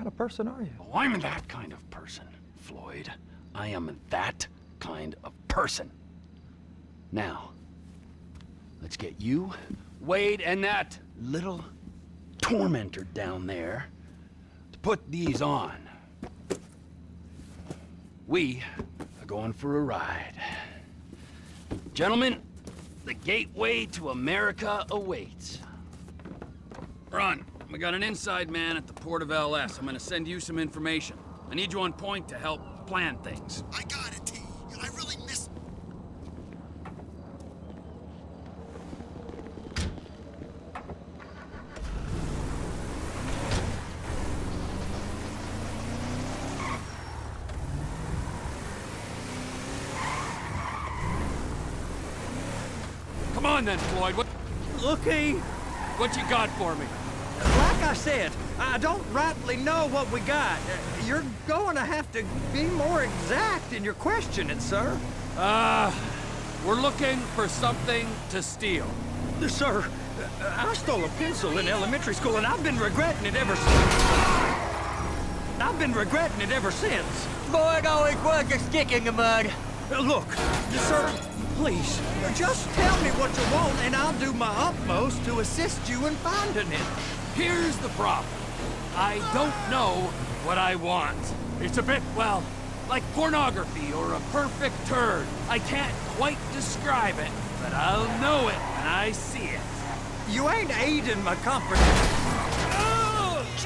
kind of person are you? Oh, I'm that kind of person, Floyd. I am that kind of person. Now, let's get you, Wade, and that little tormentor down there to put these on. We are going for a ride. Gentlemen, the gateway to America awaits. Run. We got an inside man at the port of LS. I'm gonna send you some information. I need you on point to help plan things. I got it, T. I really miss... Come on then, Floyd. Looky, What you got for me? like I said, I don't rightly know what we got. You're going to have to be more exact in your questioning, sir. We're looking for something to steal. Sir, I stole a pencil in elementary school, and I've been regretting it ever since. Floyd always was a stick in the mud. Look, sir, please, just tell me what you want, and I'll do my utmost to assist you in finding it. Here's the problem. I don't know what I want. It's a bit, well, like pornography or a perfect turd. I can't quite describe it, but I'll know it when I see it. You ain't aiding my comprehension.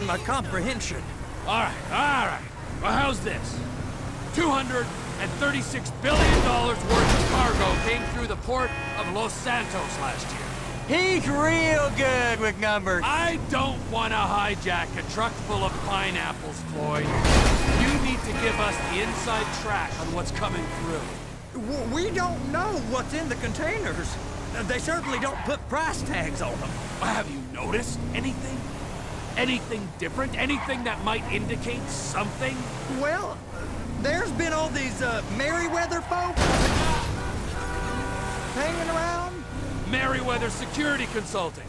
My comprehension. All right. Well, how's this? $236 billion worth of cargo came through the port of Los Santos last year. He's real good with numbers. I don't want to hijack a truck full of pineapples, Floyd. You need to give us the inside track on what's coming through. We don't know what's in the containers. They certainly don't put price tags on them. Have you noticed anything? Anything different? Anything that might indicate something? Well, there's been all these Merryweather folks hanging around. Merryweather Security Consulting.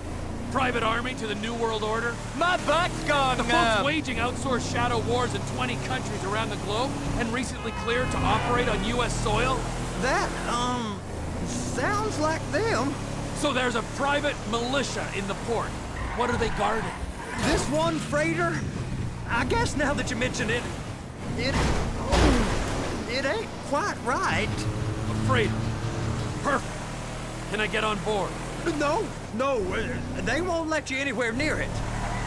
Private army to the New World Order. My butt's gone The numb. folks waging outsourced shadow wars in 20 countries around the globe and recently cleared to operate on U.S. soil. That, sounds like them. So there's a private militia in the port. What are they guarding? This one freighter, I guess now that you mention it, it ain't quite right. A freighter. Perfect. Can I get on board? No, they won't let you anywhere near it.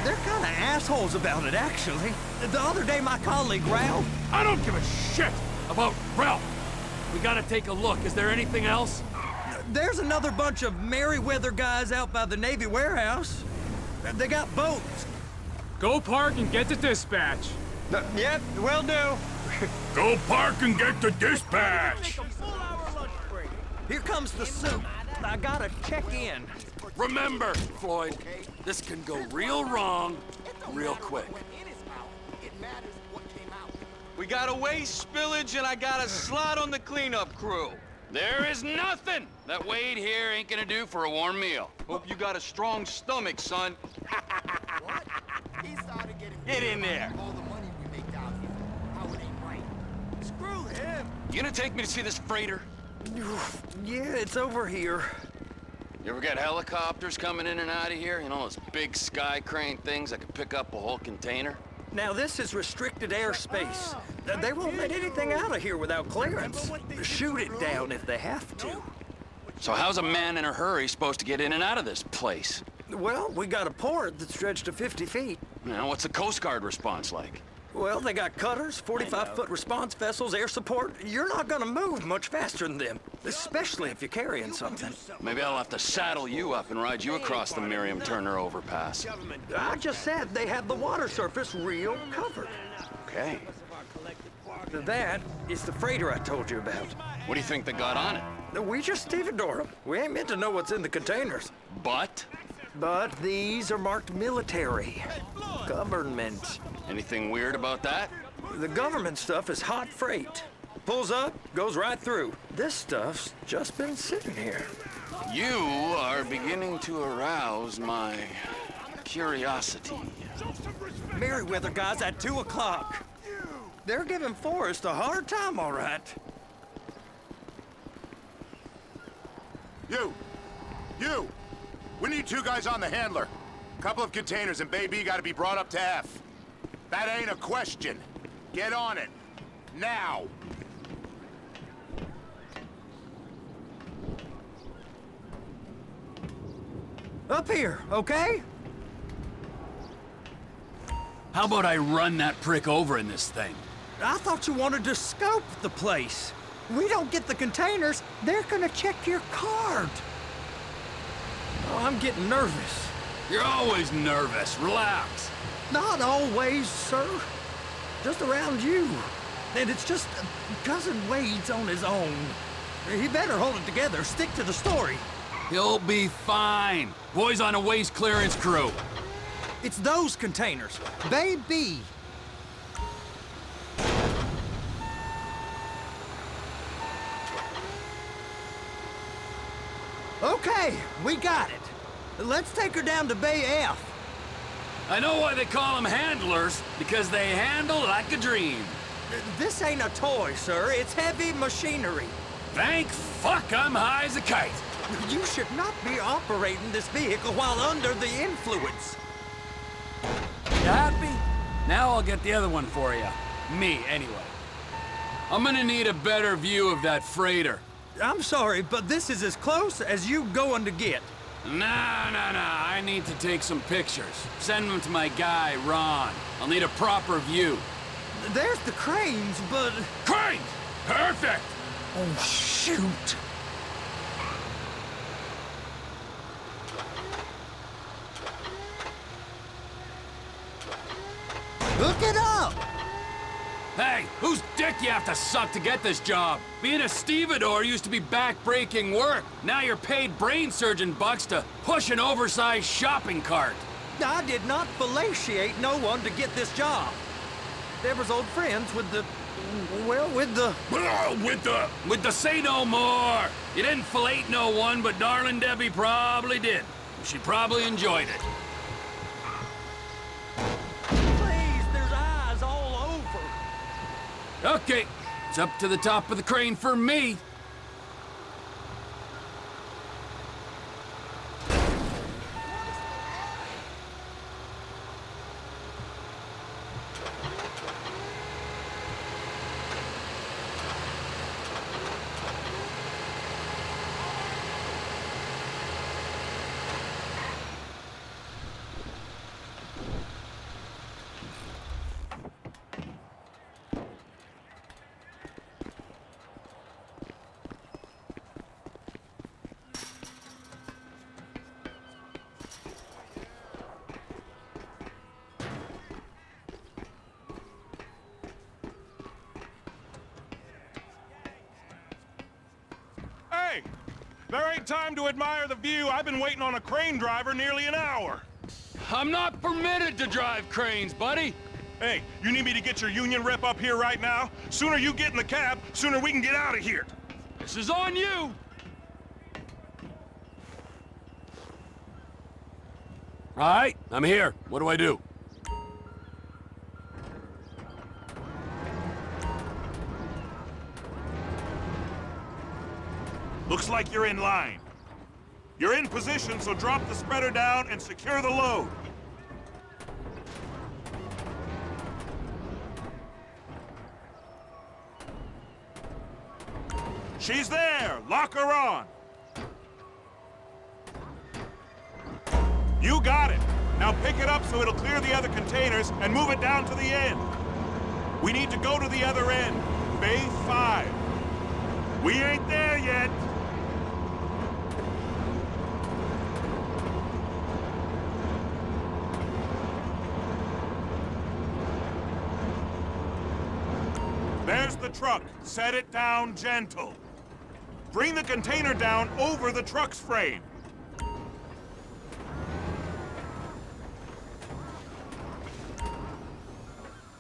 They're kind of assholes about it, actually. The other day, my colleague, Ralph... I don't give a shit about Ralph. We gotta take a look. Is there anything else? There's another bunch of Merryweather guys out by the Navy warehouse. They got boats. Go park and get to dispatch. Yep, will do. Go park and get the dispatch. Here comes the soup. I gotta check in. Remember, Floyd, this can go real wrong real quick. We got a waste spillage and I got a slot on the cleanup crew. There is nothing that Wade here ain't gonna do for a warm meal. Hope you got a strong stomach, son. What? He started getting... Get in there. All the money we make down here. How it ain't right. Screw him. You gonna take me to see this freighter? Yeah, it's over here. You ever got helicopters coming in and out of here? You know, those big sky crane things that could pick up a whole container? Now, this is restricted airspace. They won't let anything out of here without clearance. Shoot it down if they have to. So how's a man in a hurry supposed to get in and out of this place? Well, we got a port that stretched to 50 feet. Now, what's the Coast Guard response like? Well, they got cutters, 45-foot response vessels, air support. You're not gonna move much faster than them, especially if you're carrying something. Maybe I'll have to saddle you up and ride you across the Miriam Turner overpass. I just said they have the water surface real covered. Okay. That is the freighter I told you about. What do you think they got on it? We just stevedore them. We ain't meant to know what's in the containers. But? But these are marked military. Government. Anything weird about that? The government stuff is hot freight. Pulls up, goes right through. This stuff's just been sitting here. You are beginning to arouse my curiosity. Show some respect. Merriweather guys at 2 o'clock. They're giving Forrest a hard time, all right. You! We need 2 guys on the handler. Couple of containers and Baby gotta be brought up to F. That ain't a question. Get on it. Now! Up here, okay? How about I run that prick over in this thing? I thought you wanted to scope the place. We don't get the containers, they're gonna check your card. Oh, I'm getting nervous. You're always nervous. Relax. Not always, sir. Just around you. And it's just Cousin Wade's on his own. He better hold it together, stick to the story. He'll be fine. Boy's on a waste clearance crew. It's those containers. Baby. Okay, we got it. Let's take her down to Bay F. I know why they call them handlers, because they handle like a dream. This ain't a toy, sir. It's heavy machinery. Thank fuck I'm high as a kite. You should not be operating this vehicle while under the influence. You happy? Now I'll get the other one for you. Me, anyway. I'm gonna need a better view of that freighter. I'm sorry, but this is as close as you going to get. No. I need to take some pictures. Send them to my guy, Ron. I'll need a proper view. There's the cranes, but... Cranes! Perfect! Oh, shoot. Hook it up! Hey, whose dick you have to suck to get this job? Being a stevedore used to be back-breaking work. Now you're paid brain surgeon bucks to push an oversized shopping cart. I did not fellatiate no one to get this job. Deborah's old friends with the... well, with the... With the say no more. You didn't fillet no one, but darling Debbie probably did. She probably enjoyed it. Please, there's eyes all over. Okay, it's up to the top of the crane for me. Hey! There ain't time to admire the view. I've been waiting on a crane driver nearly an hour. I'm not permitted to drive cranes, buddy. Hey, you need me to get your union rep up here right now? Sooner you get in the cab, sooner we can get out of here. This is on you. All right, I'm here. What do I do? Looks like you're in line. You're in position, so drop the spreader down and secure the load. She's there! Lock her on! You got it! Now pick it up so it'll clear the other containers and move it down to the end. We need to go to the other end. Bay 5. We ain't there yet! There's the truck. Set it down gentle. Bring the container down over the truck's frame.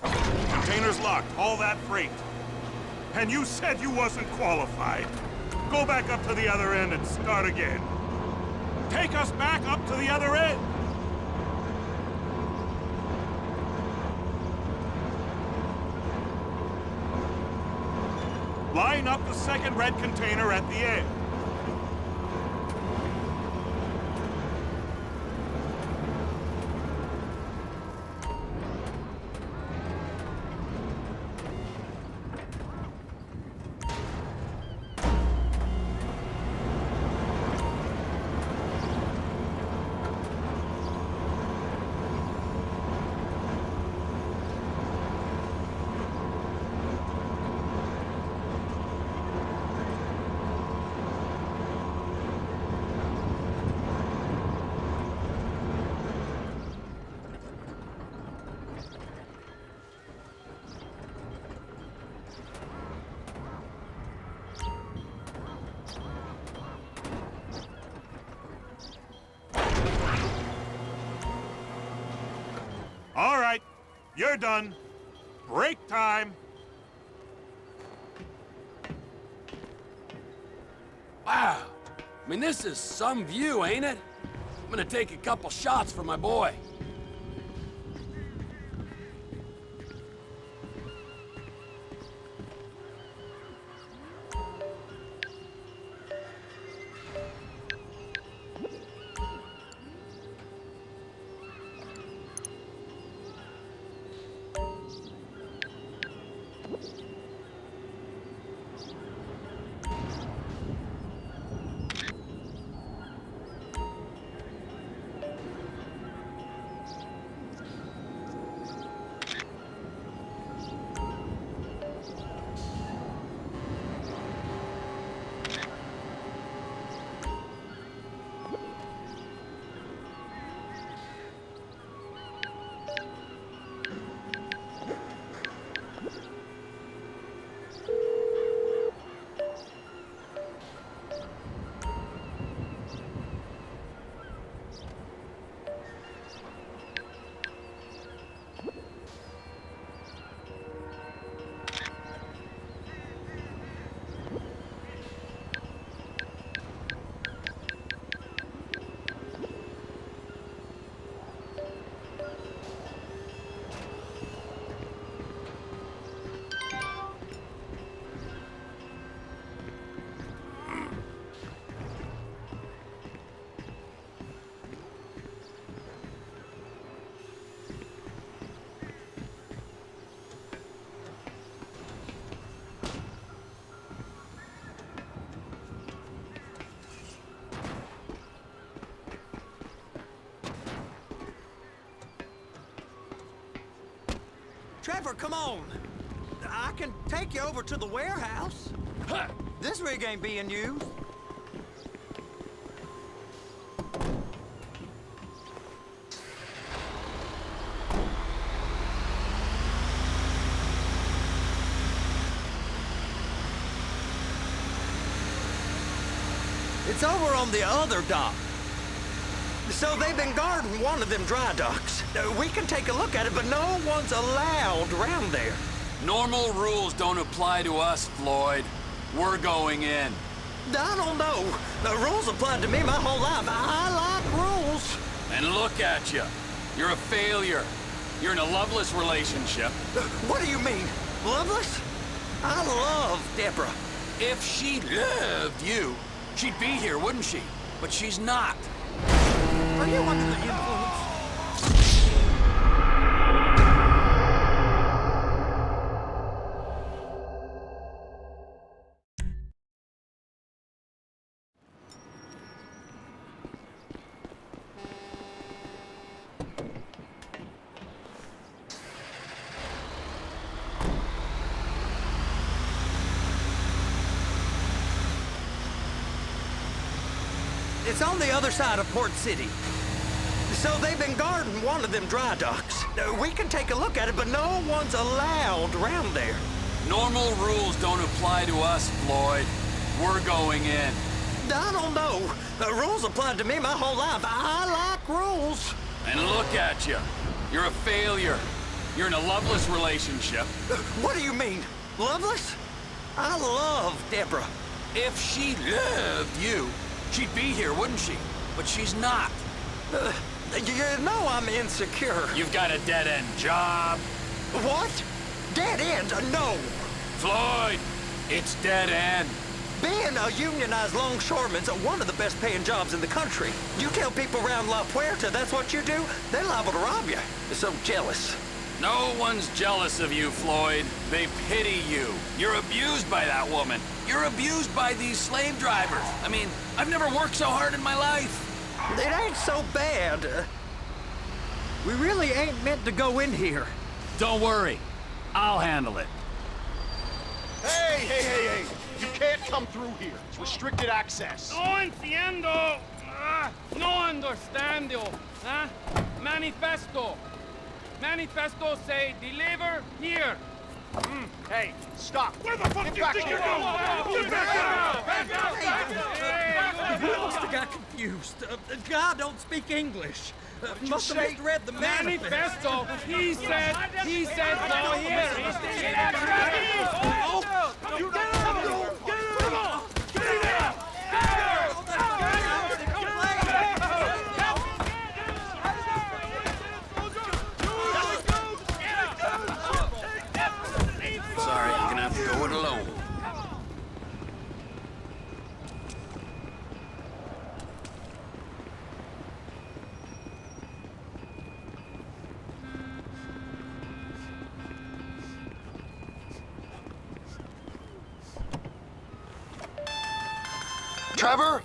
Container's locked. All that freight. And you said you wasn't qualified. Go back up to the other end and start again. Take us back up to the other end. Line up the second red container at the end. All right, you're done. Break time. Wow. I mean, this is some view, ain't it? I'm gonna take a couple shots for my boy. Trevor, come on. I can take you over to the warehouse. This rig ain't being used. It's over on the other dock. So they've been guarding one of them dry docks. We can take a look at it, but no one's allowed around there. Normal rules don't apply to us, Floyd. We're going in. I don't know. The rules applied to me my whole life. I like rules. And look at you. You're a failure. You're in a loveless relationship. What do you mean? Loveless? I love Deborah. If she loved you, she'd be here, wouldn't she? But she's not. Are you under the influence? It's on the other side of Port City. So they've been guarding one of them dry docks. We can take a look at it, but no one's allowed around there. Normal rules don't apply to us, Floyd. We're going in. I don't know. The rules applied to me my whole life. I like rules. And look at you. You're a failure. You're in a loveless relationship. What do you mean? Loveless? I love Deborah. If she loved you, she'd be here, wouldn't she? But she's not. You know I'm insecure. You've got a dead-end job. What? Dead end? No. Floyd, It's dead end. Being a unionized longshoreman's one of the best paying jobs in the country. You tell people around La Puerta that's what you do, they're liable to rob you. They're so jealous. No one's jealous of you, Floyd. They pity you. You're abused by that woman. You're abused by these slave drivers. I mean, I've never worked so hard in my life. It ain't so bad. We really ain't meant to go in here. Don't worry. I'll handle it. Hey! You can't come through here. It's restricted access. No entiendo. No understando. Manifesto. Manifesto say deliver here. Hey, stop. Where the fuck do you think you're going? We must have got confused. God don't speak English. Must have misread the manifesto. Manifesto. He said go here. You get out! Sorry, you're gonna have to go it alone. Trevor,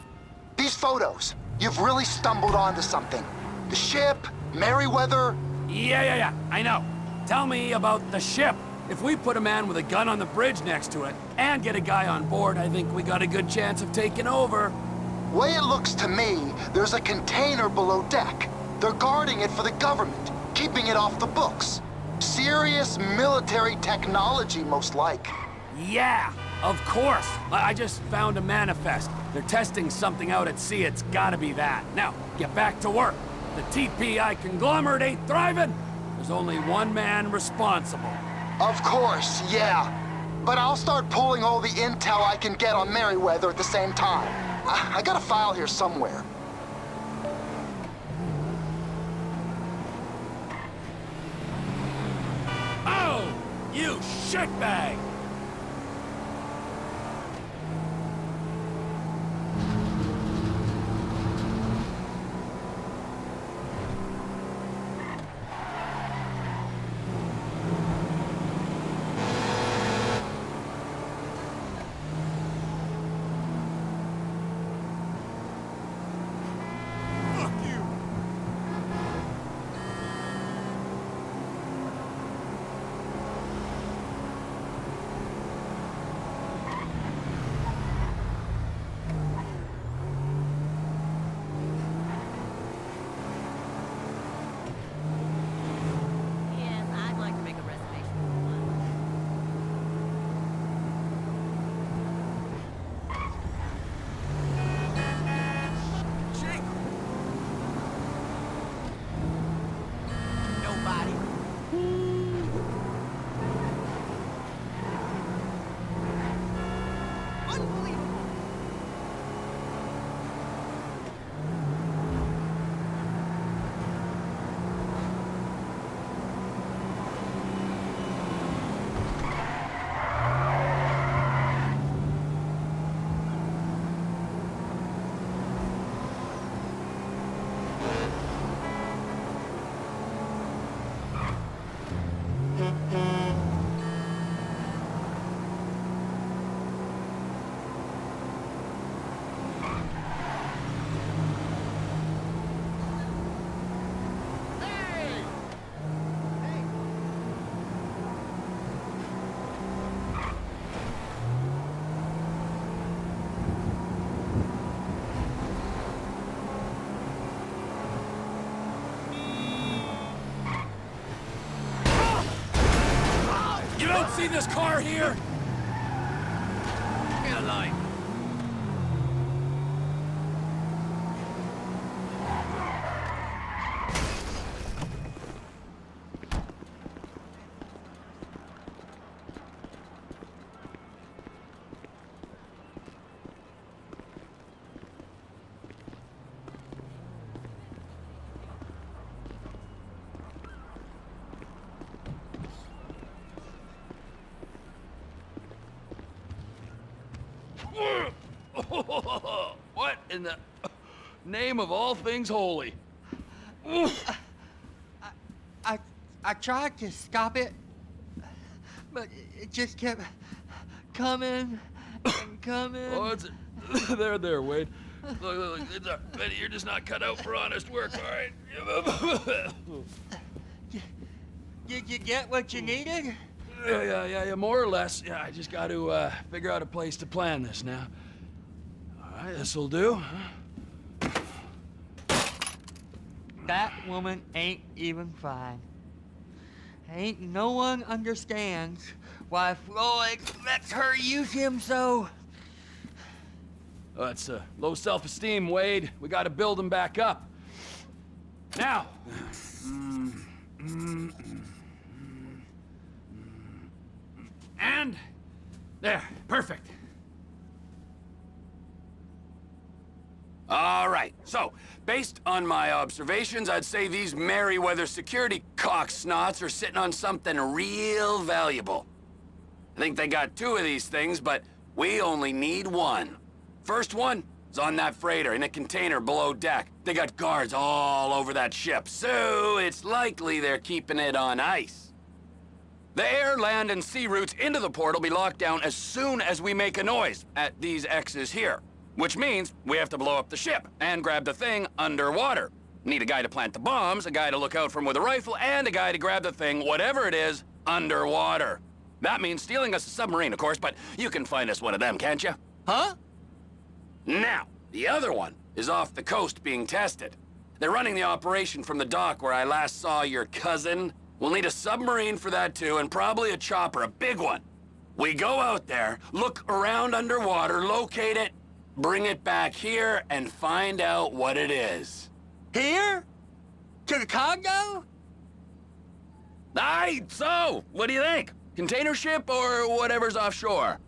these photos. You've really stumbled onto something. The ship, Merryweather. Yeah, I know. Tell me about the ship. If we put a man with a gun on the bridge next to it and get a guy on board, I think we got a good chance of taking over. Way it looks to me, there's a container below deck. They're guarding it for the government, keeping it off the books. Serious military technology, most like. Yeah, of course. I just found a manifest. They're testing something out at sea. It's gotta be that. Now, get back to work. The TPI conglomerate ain't thriving. There's only one man responsible. Of course, yeah. But I'll start pulling all the intel I can get on Merryweather at the same time. I got a file here somewhere. Oh, you shitbag! Yes, I'd like to make a reservation for one. Nobody. Unbelievable. You don't see this car here? Get a line. What in the name of all things holy? I tried to stop it, but it just kept coming and coming. Oh, it's there, Wade. Look, Betty, you're just not cut out for honest work, all right? Did you get what you needed? Yeah, more or less. Yeah, I just got to figure out a place to plan this now. All right, this'll do. That woman ain't even fine. Ain't no one understands why Floyd lets her use him so. Oh, that's low self-esteem, Wade. We got to build him back up. Now. And there, perfect. All right, so, based on my observations, I'd say these Merryweather security cocksnots are sitting on something real valuable. I think they got 2 of these things, but we only need 1. First one is on that freighter in a container below deck. They got guards all over that ship, so it's likely they're keeping it on ice. The air, land, and sea routes into the port will be locked down as soon as we make a noise at these X's here. Which means we have to blow up the ship and grab the thing underwater. Need a guy to plant the bombs, a guy to look out for him with a rifle, and a guy to grab the thing, whatever it is, underwater. That means stealing us a submarine, of course, but you can find us one of them, can't you? Huh? Now, the other one is off the coast being tested. They're running the operation from the dock where I last saw your cousin. We'll need a submarine for that too, and probably a chopper, a big one. We go out there, look around underwater, locate it, bring it back here, and find out what it is. Here? To the Congo? Aye, so, what do you think? Container ship or whatever's offshore?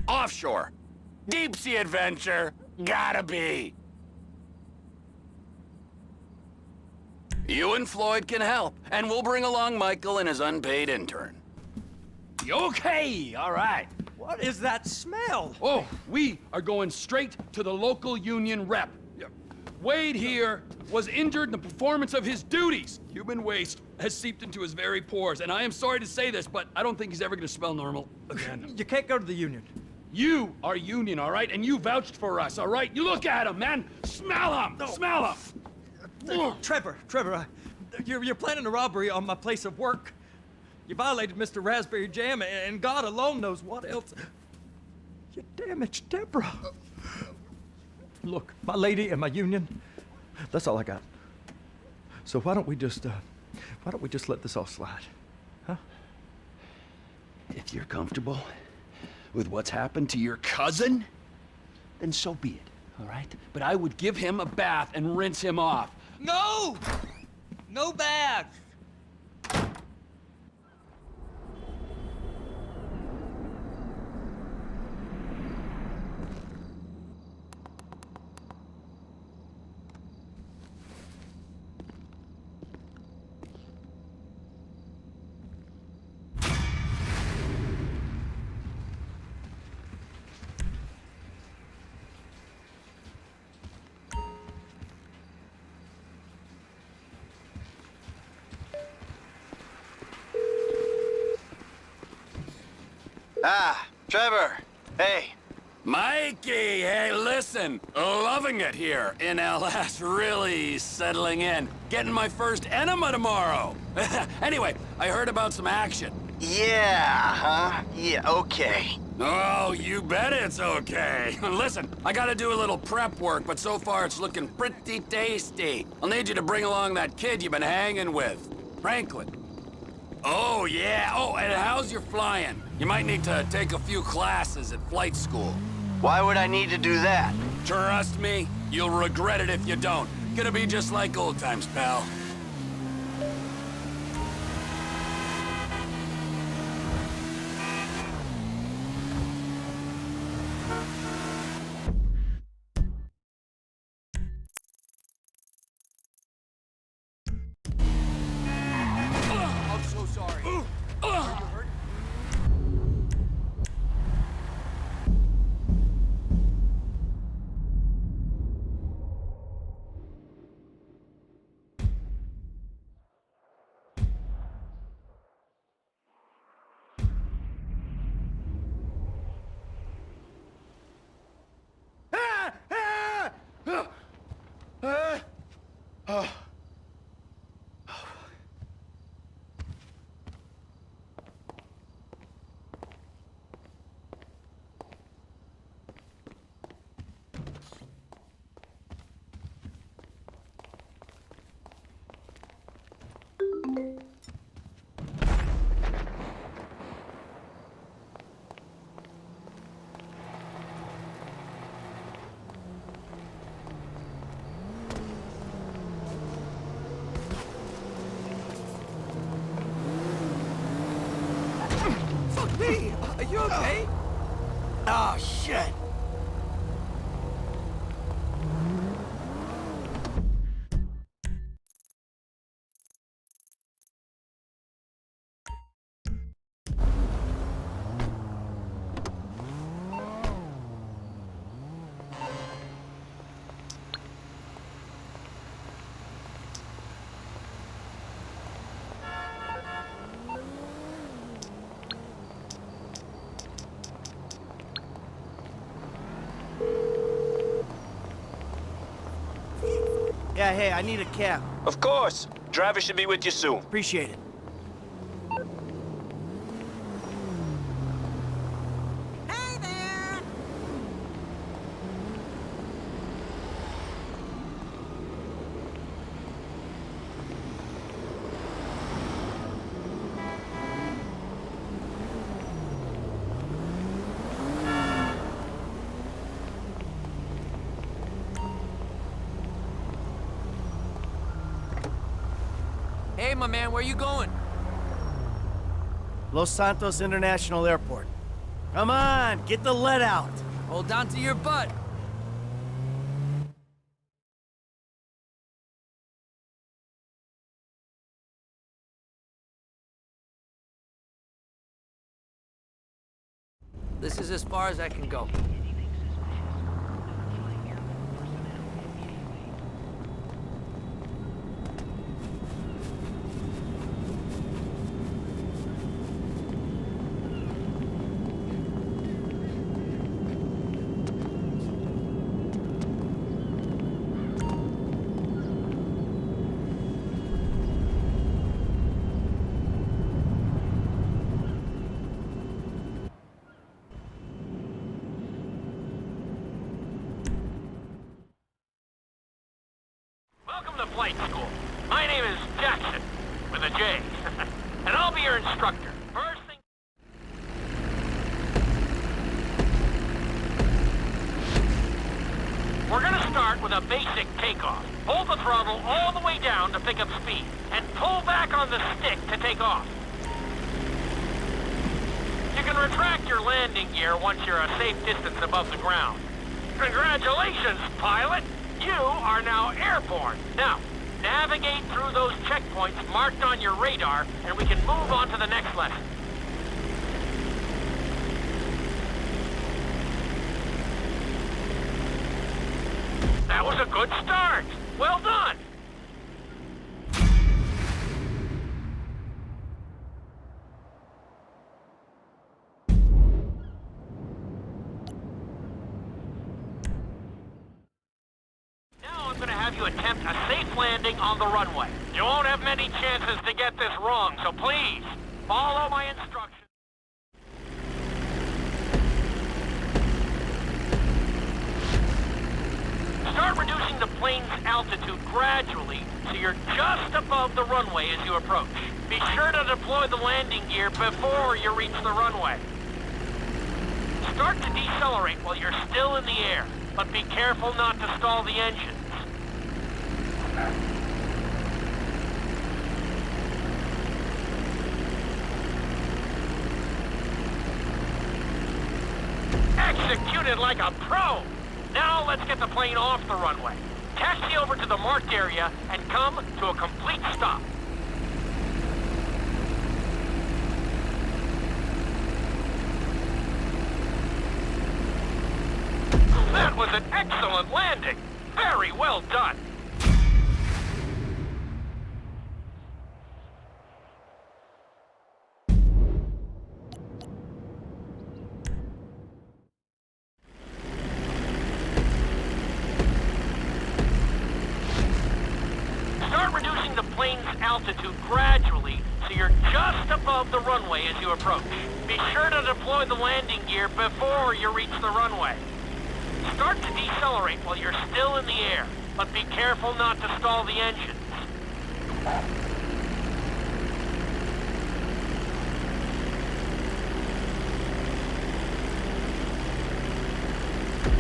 Offshore. Deep sea adventure. Gotta be. You and Floyd can help, and we'll bring along Michael and his unpaid intern. Okay, all right. What is that smell? Oh, we are going straight to the local union rep. Wade here was injured in the performance of his duties. Human waste has seeped into his very pores, and I am sorry to say this, but I don't think he's ever gonna smell normal again. You can't go to the union. You are union, all right? And you vouched for us, all right? You look at him, man. Smell him. No. Smell him. Trevor, you're planning a robbery on my place of work. You violated Mr. Raspberry Jam, and God alone knows what else. You damaged Deborah. Look, my lady and my union, that's all I got. So why don't we just let this all slide, huh? If you're comfortable with what's happened to your cousin, then so be it, all right? But I would give him a bath and rinse him off. No! No bath! Ah, Trevor. Hey. Mikey, hey, listen. Loving it here in LS, really settling in. Getting my first enema tomorrow. Anyway, I heard about some action. Yeah, huh? Yeah, okay. Oh, you bet it's okay. Listen, I gotta do a little prep work, but so far it's looking pretty tasty. I'll need you to bring along that kid you've been hanging with, Franklin. Oh, yeah. Oh, and how's your flying? You might need to take a few classes at flight school. Why would I need to do that? Trust me, you'll regret it if you don't. Gonna be just like old times, pal. Fuck me! Are you okay? Oh, shit! Yeah, hey, I need a cab. Of course. Driver should be with you soon. Appreciate it. Hey there! Hey, my man, where you going? Los Santos International Airport. Come on, get the lead out. Hold on to your butt. This is as far as I can go. Welcome to flight school. My name is Jackson, with a J, and I'll be your instructor. First thing... We're gonna start with a basic takeoff. Hold the throttle all the way down to pick up speed, and pull back on the stick to take off. You can retract your landing gear once you're a safe distance above the ground. Congratulations, pilot! You are now airborne. Now, navigate through those checkpoints marked on your radar, and we can move on to the next lesson. That was a good start. Well done. I'm gonna have you attempt a safe landing on the runway. You won't have many chances to get this wrong, so please, follow my instructions. Start reducing the plane's altitude gradually so you're just above the runway as you approach. Be sure to deploy the landing gear before you reach the runway. Start to decelerate while you're still in the air, but be careful not to stall the engines. Executed like a pro! Now let's get the plane off the runway. Taxi over to the marked area and come to a complete stop. That was an excellent landing. Very well done. altitude gradually so you're just above the runway as you approach. Be sure to deploy the landing gear before you reach the runway. Start to decelerate while you're still in the air, but be careful not to stall the engines.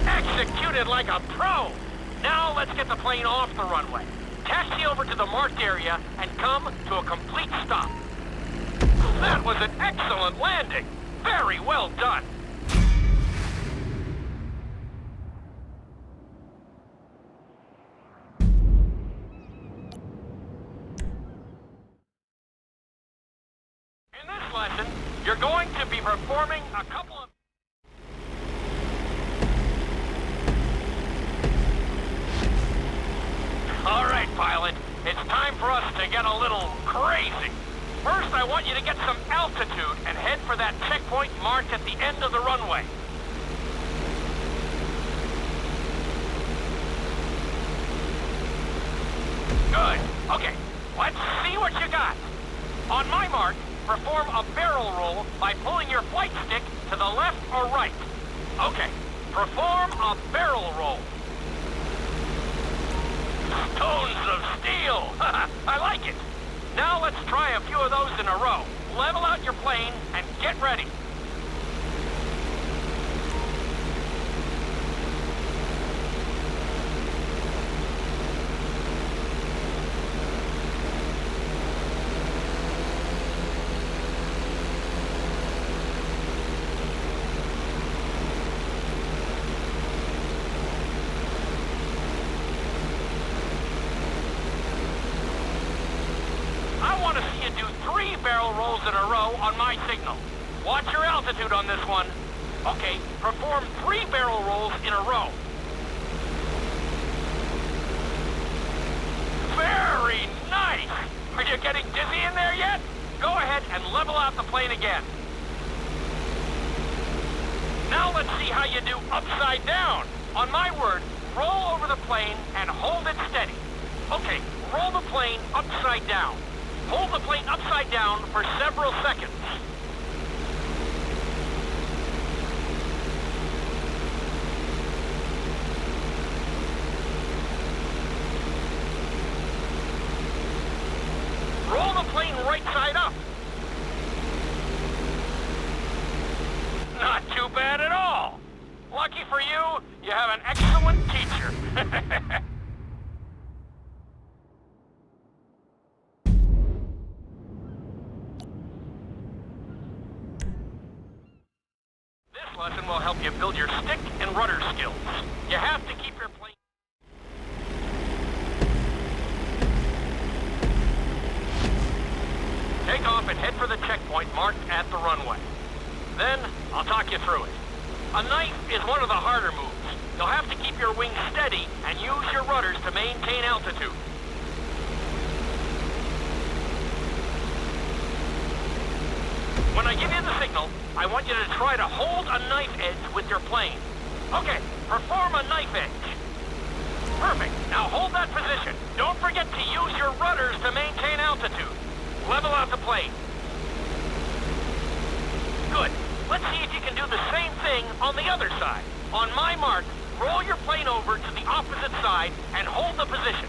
Executed like a pro! Now let's get the plane off the runway. Taxi over to the marked area and come to a complete stop. That was an excellent landing! Very well done! In this lesson, you're going to be performing a couple of... All right, pilot. It's time for us to get a little crazy. First, I want you to get some altitude and head for that checkpoint marked at the end of the runway. Good. Okay, let's see what you got. On my mark, perform a barrel roll by pulling your flight stick to the left or right. Okay, perform a barrel roll. Stones of steel! I like it! Now let's try a few of those in a row. Level out your plane and get ready. I want to see you do 3 barrel rolls in a row on my signal. Watch your altitude on this one. Okay, perform 3 barrel rolls in a row. Very nice! Are you getting dizzy in there yet? Go ahead and level out the plane again. Now let's see how you do upside down. On my word, roll over the plane and hold it steady. Okay, roll the plane upside down. Hold the plane upside down for several seconds. Roll the plane right side up. Not too bad at all. Lucky for you, you have an excellent teacher. This lesson will help you build your stick and rudder skills. You have to keep your plane... Take off and head for the checkpoint marked at the runway. Then, I'll talk you through it. A knife is one of the harder moves. You'll have to keep your wings steady and use your rudders to maintain altitude. When I give you the signal, I want you to try to hold a knife edge with your plane. Okay, perform a knife edge. Perfect. Now hold that position. Don't forget to use your rudders to maintain altitude. Level out the plane. Good. Let's see if you can do the same thing on the other side. On my mark, roll your plane over to the opposite side and hold the position.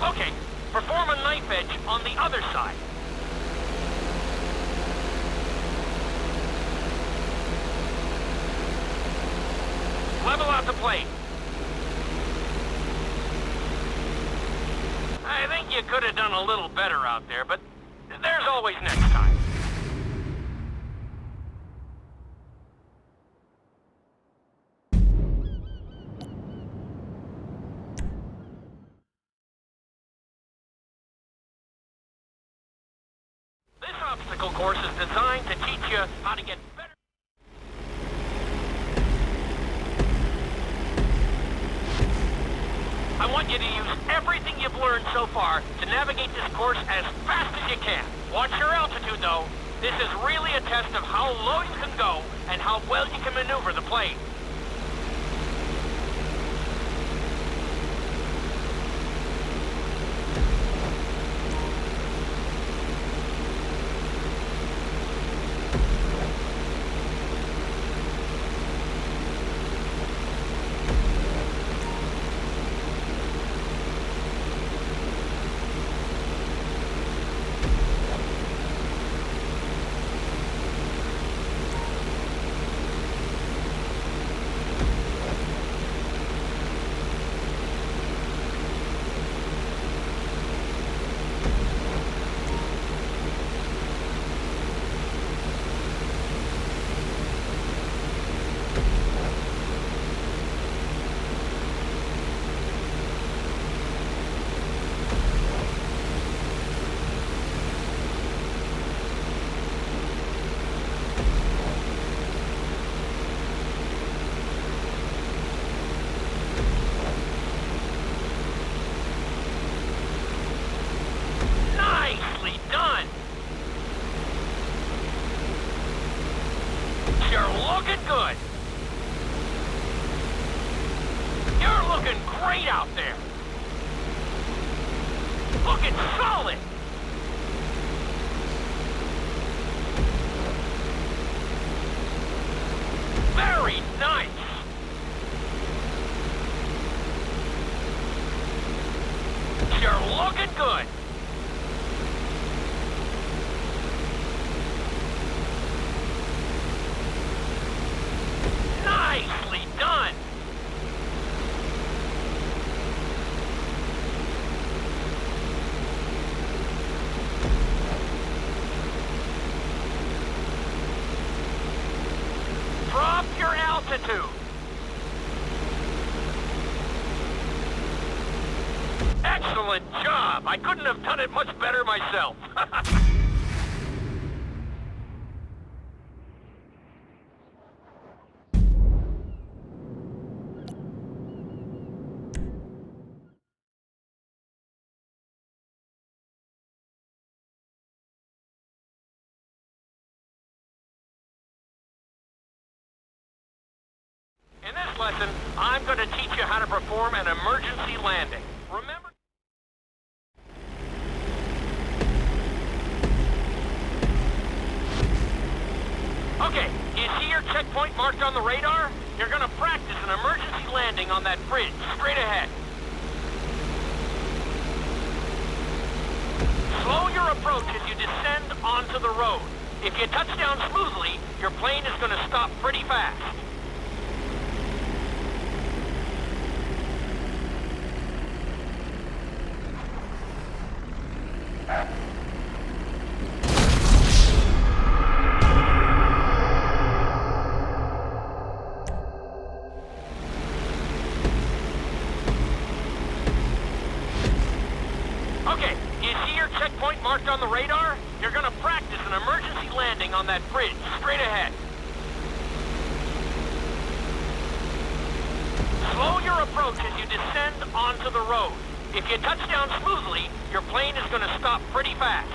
Okay, perform a knife edge on the other side. Level out the plane. I think you could have done a little better out there, but there's always next time. This obstacle course is designed to teach you how to get better. I want you to use everything you've learned so far to navigate this course as fast as you can. Watch your altitude, though. This is really a test of how low you can go and how well you can maneuver the plane. looking great out there. Looking solid. Very nice. You're looking good. Nicely done. Drop your altitude. Excellent job. I couldn't have done it much better myself. In this lesson, I'm going to teach you how to perform an emergency landing. Remember? Okay, you see your checkpoint marked on the radar? You're going to practice an emergency landing on that bridge, straight ahead. Slow your approach as you descend onto the road. If you touch down smoothly, your plane is going to stop pretty fast. Okay, you see your checkpoint marked on the radar? You're gonna practice an emergency landing on that bridge, straight ahead. Slow your approach as you descend onto the road. If you touch down smoothly, your plane is gonna stop pretty fast.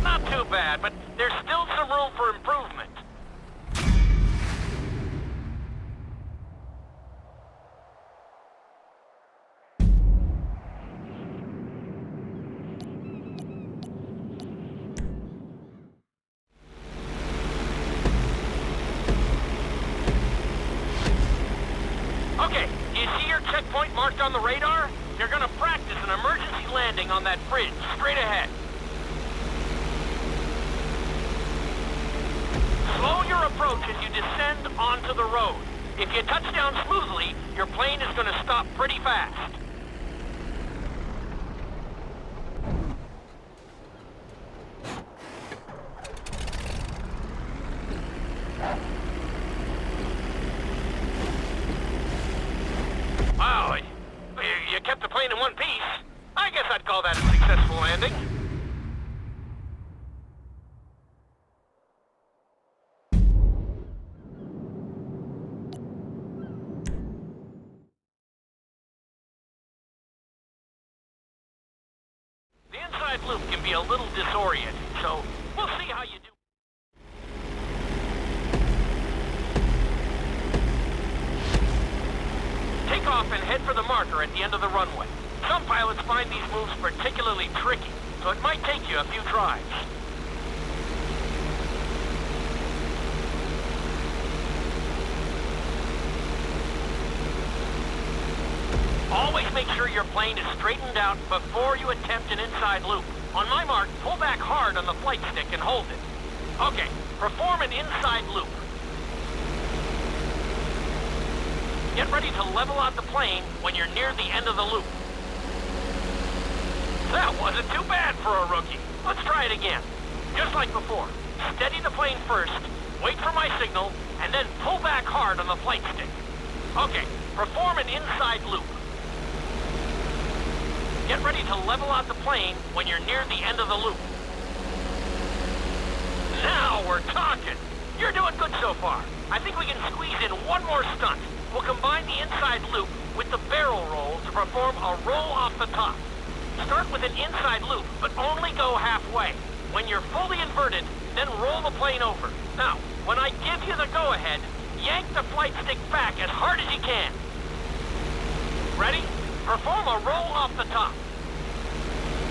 Not too bad, but there's still some room for improvement. Okay, you see your checkpoint marked on the radar? You're gonna practice an emergency landing on that bridge, straight ahead. Slow your approach as you descend onto the road. If you touch down smoothly, your plane is going to stop pretty fast. Wow, you kept the plane in one piece. I guess I'd call that a successful landing. The inside loop can be a little disorienting, so we'll see how you do. Take off and head for the marker at the end of the runway. Some pilots find these moves particularly tricky, so it might take you a few tries. Always make sure your plane is straightened out before you attempt an inside loop. On my mark, pull back hard on the flight stick and hold it. Okay, perform an inside loop. Get ready to level out the plane when you're near the end of the loop. That wasn't too bad for a rookie. Let's try it again. Just like before. Steady the plane first, wait for my signal, and then pull back hard on the flight stick. Okay, perform an inside loop. Get ready to level out the plane when you're near the end of the loop. Now we're talking. You're doing good so far. I think we can squeeze in one more stunt. We'll combine the inside loop with the barrel roll to perform a roll off the top. Start with an inside loop, but only go halfway. When you're fully inverted, then roll the plane over. Now, when I give you the go-ahead, yank the flight stick back as hard as you can. Ready? Perform a roll off the top.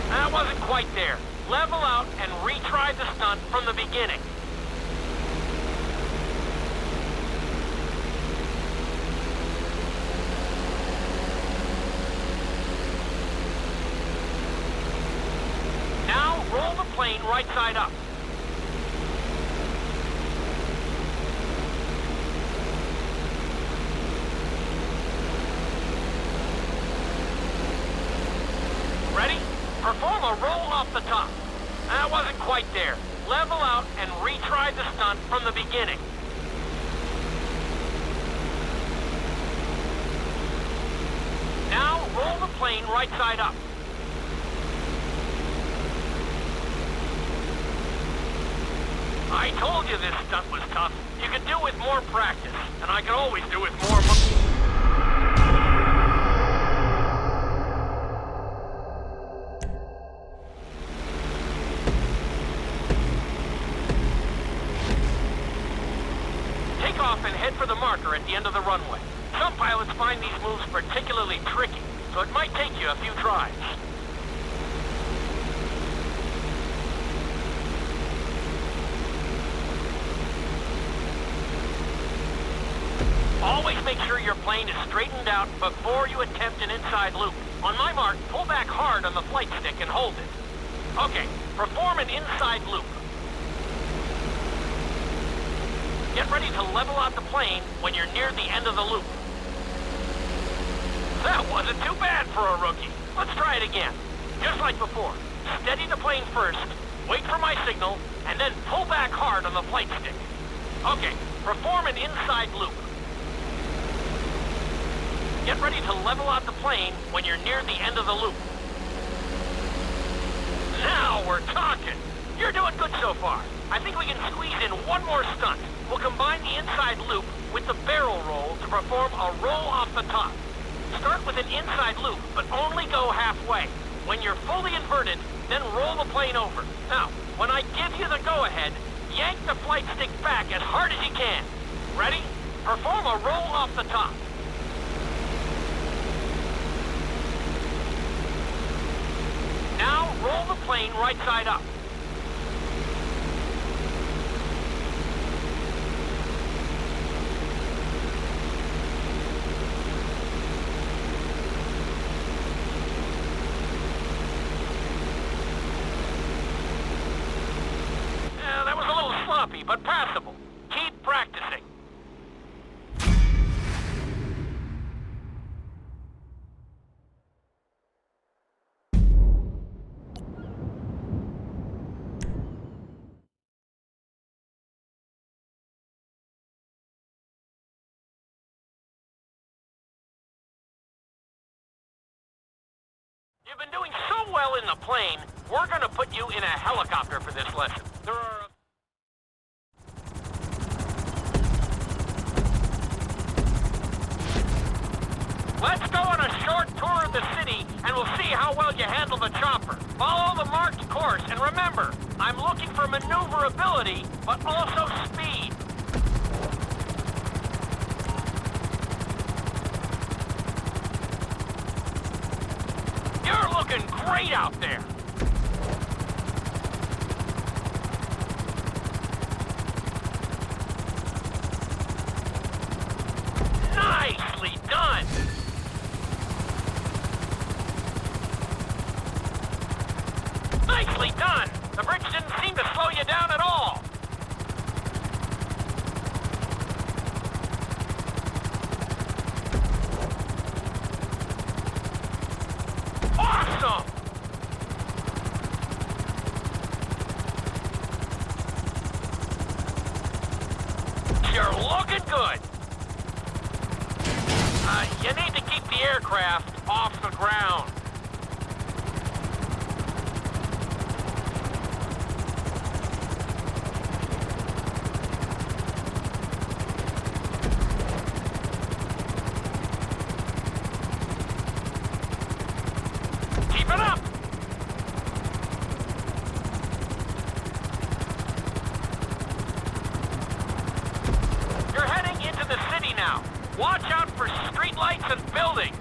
That wasn't quite there. Level out and retry the stunt from the beginning. Now roll the plane right side up. Ready? Perform a roll off the top. That wasn't quite there. Level out and retry the stunt from the beginning. Now roll the plane right side up. I told you this stunt was tough. You could do with more practice, and I could always do with more Take off and head for the marker at the end of the runway. Some pilots find these moves particularly tricky, so it might take you a few tries. Always make sure your plane is straightened out before you attempt an inside loop. On my mark, pull back hard on the flight stick and hold it. Okay, perform an inside loop. Get ready to level out the plane when you're near the end of the loop. That wasn't too bad for a rookie. Let's try it again. Just like before. Steady the plane first, wait for my signal, and then pull back hard on the flight stick. Okay, perform an inside loop. Get ready to level out the plane when you're near the end of the loop. Now we're talking. You're doing good so far. I think we can squeeze in one more stunt. We'll combine the inside loop with the barrel roll to perform a roll off the top. Start with an inside loop, but only go halfway. When you're fully inverted, then roll the plane over. Now, when I give you the go-ahead, yank the flight stick back as hard as you can. Ready? Perform a roll off the top. Now, roll the plane right side up. Yeah, that was a little sloppy, but passable. Keep practicing. You've been doing so well in the plane, we're gonna put you in a helicopter for this lesson. There are... Let's go on a short tour of the city, and we'll see how well you handle the chopper. Follow the marked course, and remember, I'm looking for maneuverability, but also speed. You're looking great out there. Nicely done. Nicely done. The bridge didn't seem to slow you down at all. Awesome! You're looking good. You need to keep the aircraft off the ground. Keep it up! now. Watch out for streetlights and buildings.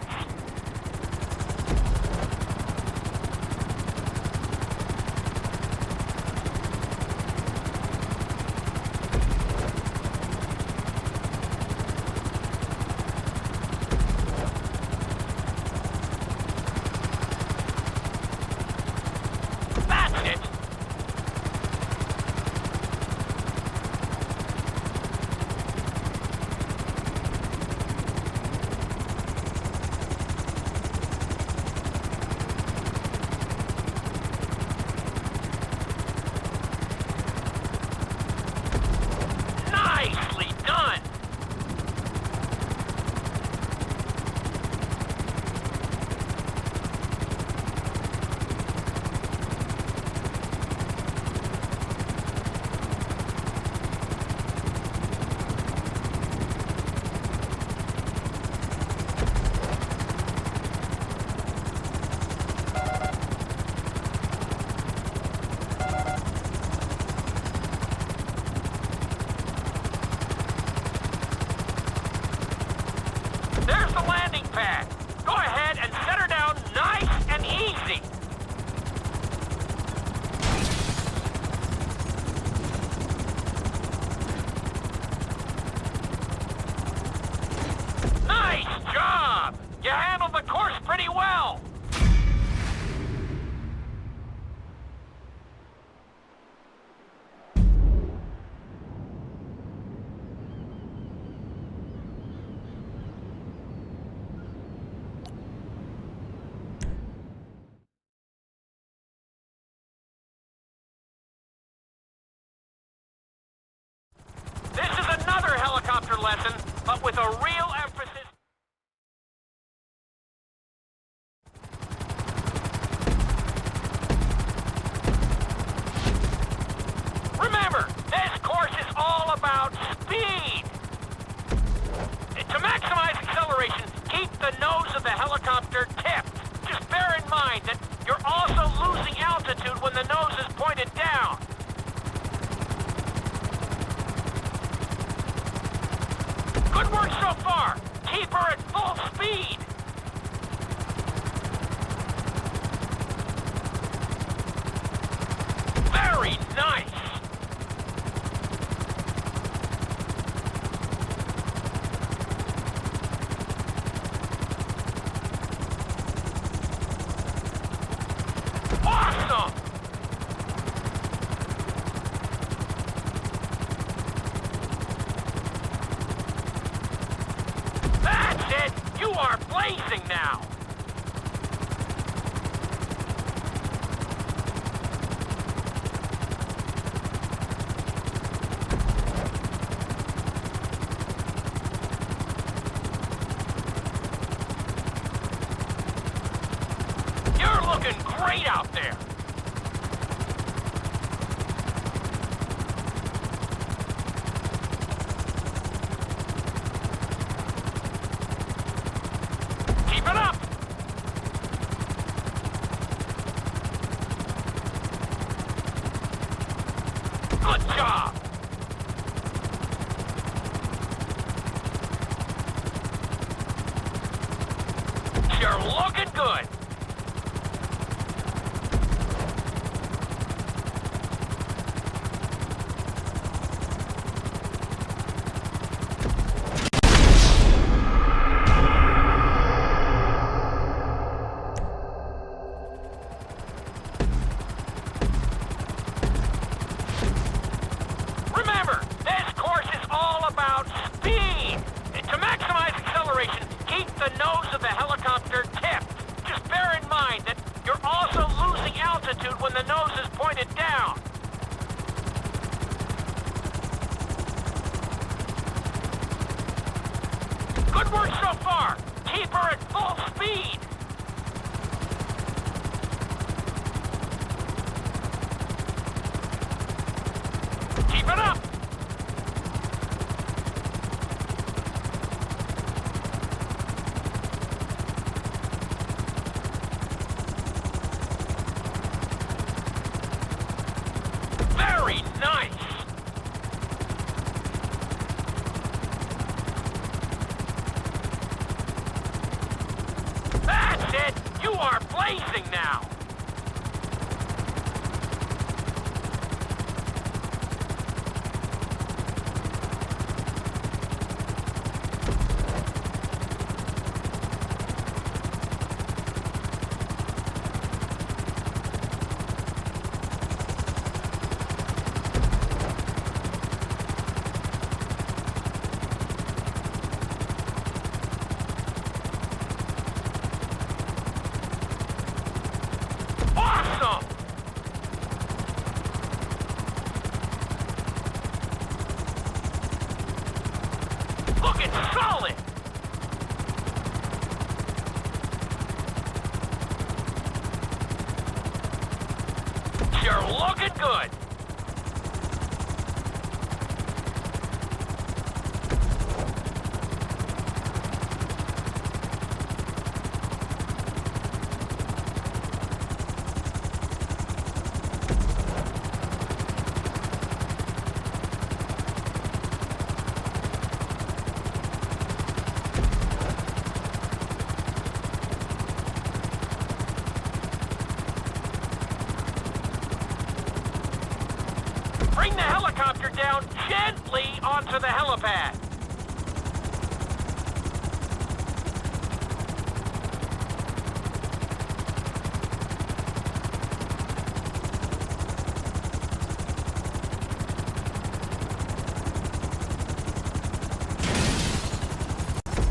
Go ahead and set her down nice and easy. Nice job! You handled the course pretty well. This is another helicopter lesson, but with a real emphasis. Remember, this course is all about speed. To maximize acceleration, keep the nose of the helicopter tipped. Just bear in mind that you're also losing altitude when the nose is pointed down. Good work so far. Keep her at full speed. Very nice. Awesome. You are blazing now! You're looking great out there! Keep it up! Good job! You're looking good! Remember, this course is all about speed. To maximize acceleration, keep the nose of the helicopter tipped. Just bear in mind that you're also losing altitude when the nose is pointed down. Good work so far. Keep her at full speed. Keep it up! Very nice! blazing now! Awesome! Looking solid! You're looking good! Bring the helicopter down gently onto the helipad.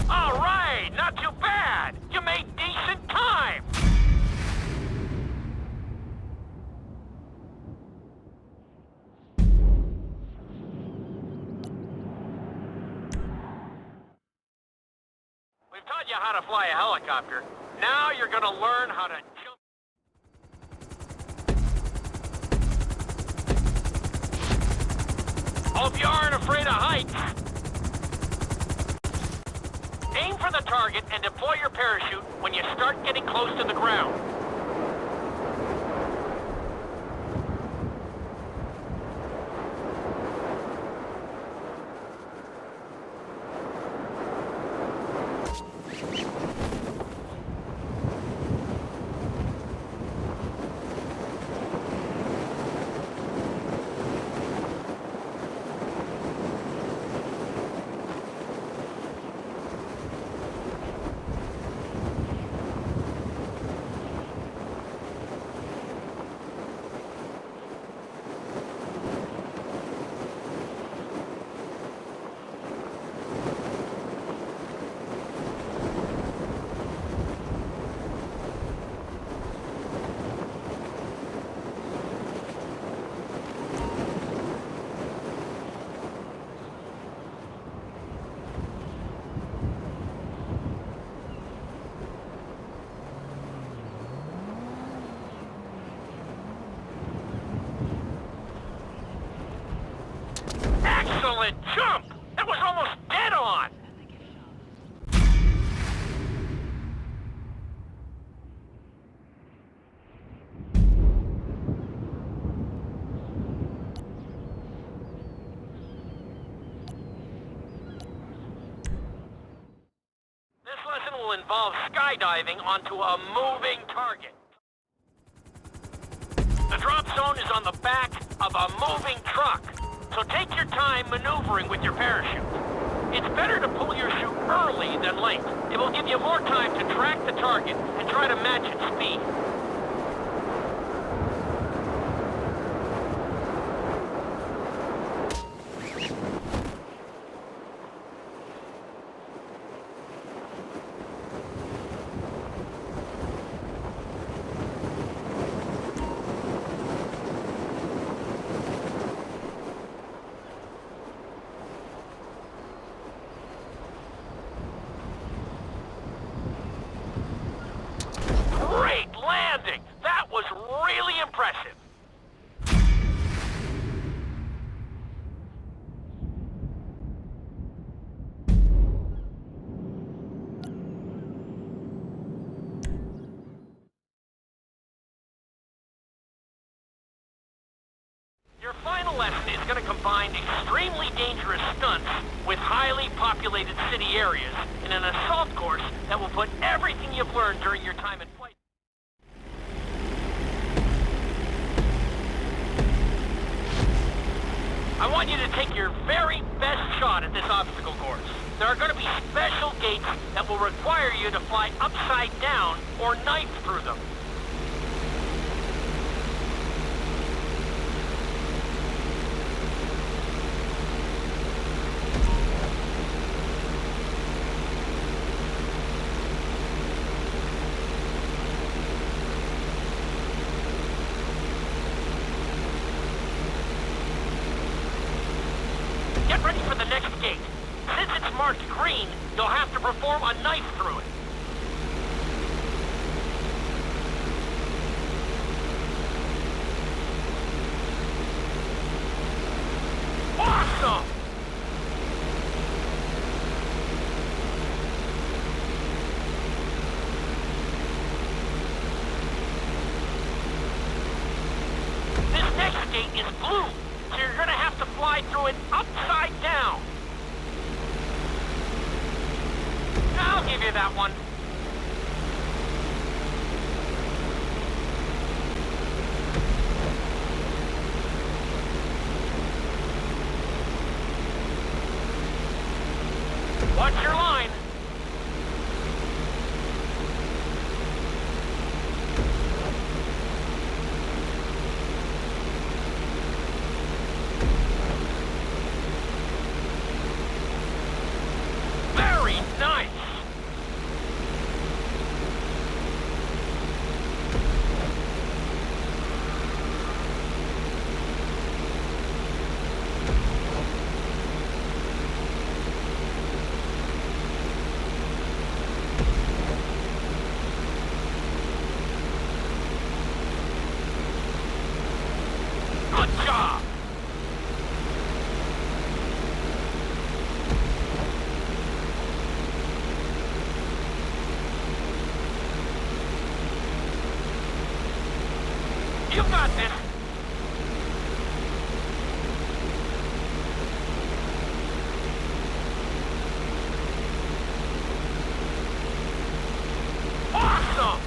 All right, not too bad. You made decent time. We've taught you how to fly a helicopter. Now you're gonna learn how to jump. Hope you aren't afraid of heights. Aim for the target and deploy your parachute when you start getting close to the ground. Excellent jump! That was almost dead on! This lesson will involve skydiving onto a moving target. The drop zone is on the back of a moving truck. So take your time maneuvering with your parachute. It's better to pull your chute early than late. It will give you more time to track the target and try to match its speed. Great landing! That was really impressive. Your final lesson is going to combine extremely dangerous stunts with highly populated city areas in an assault course that will put everything you've learned during your time in flight. very best shot at this obstacle course. There are going to be special gates that will require you to fly upside down or knife through them. Get ready for the next gate. Since it's marked green, you'll have to perform a knife through it. Awesome! This next gate is blue, so you're gonna have to fly through it upside down. I'll give you that one. Watch your line. Very nice. Good job. You got this. Awesome.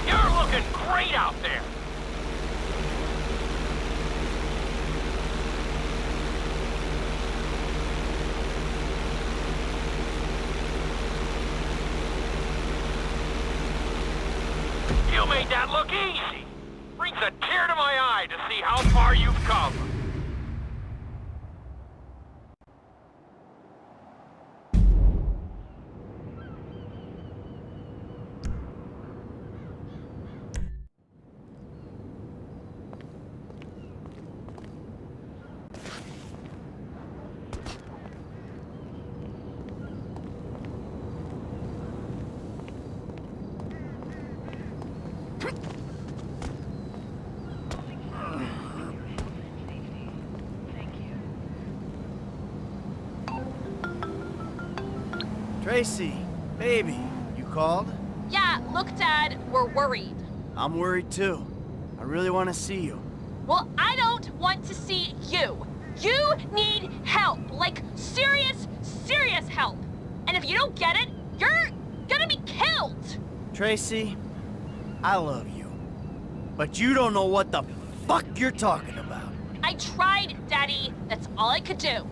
You're looking great out there. You made that look easy. Brings a tear to my eye to see how far you've come. Tracy, baby, you called? Yeah, look, Dad, we're worried. I'm worried too. I really want to see you. Well, I don't want to see you. You need help, like serious, serious help. And if you don't get it, you're gonna be killed. Tracy, I love you. But you don't know what the fuck you're talking about. I tried, Daddy. That's all I could do.